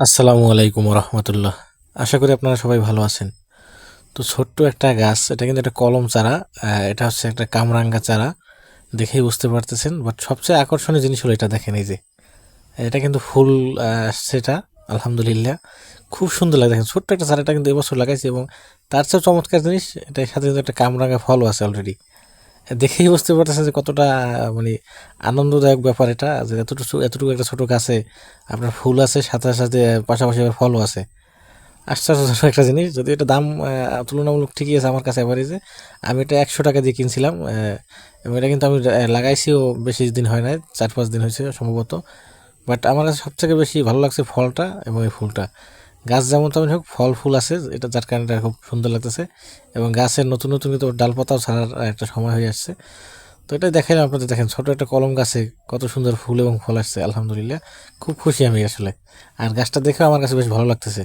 আসসালামু আলাইকুম রহমতুল্লাহ। আশা করি আপনারা সবাই ভালো আছেন। তো ছোট্ট একটা গাছ, এটা কিন্তু একটা কলম চারা। এটা হচ্ছে একটা কামরাঙ্গা চারা, দেখেই বুঝতে পারতেছেন। বাট সবচেয়ে আকর্ষণীয় জিনিস হলো এটা, দেখেন এই যে এটা কিন্তু ফুল আসছে এটা। আলহামদুলিল্লাহ, খুব সুন্দর লাগে। দেখেন ছোট্ট একটা চারা, এটা কিন্তু এবছর লাগাইছি। এবং তার চেয়ে চমৎকার জিনিস, এটার সাথে কিন্তু একটা কামরাঙ্গা ফলও আছে অলরেডি। দেখেই বুঝতে পারতেছেন যে কতটা মানে আনন্দদায়ক ব্যাপার এটা, যে এতটুকু এতটুকু একটা ছোট গাছে আপনার ফুল আছে, সাথে সাথে পাশাপাশি আবার ফলও আছে। আশ্চর্যজনক একটা জিনিস। যদি এটা দাম তুলনামূলক ঠিকই আছে আমার কাছে এভারেজে। আমি এটা 100 টাকা দিয়ে কিনছিলাম। এবং এটা কিন্তু আমি লাগাইছিও বেশি দিন হয় নাই, 4-5 দিন হয়েছে সম্ভবত। বাট আমার কাছে সবথেকে বেশি ভালো লাগছে ফলটা এবং এই ফুলটা। গাছ যেমন তেমন হোক, ফল ফুল আছে, এটা যার কারণে এটা খুব সুন্দর লাগতেছে। এবং গাছের নতুন নতুন কিন্তু ডালপাতাও ছাড়ার একটা সময় হয়ে আসছে। তো এটাই দেখাইলাম আপনাদের। দেখেন ছোট একটা কলম গাছে কত সুন্দর ফুল এবং ফল আসছে, আলহামদুলিল্লাহ। খুব খুশি আমি আসলে। আর গাছটা দেখেও আমার কাছে বেশ ভালো লাগতেছে।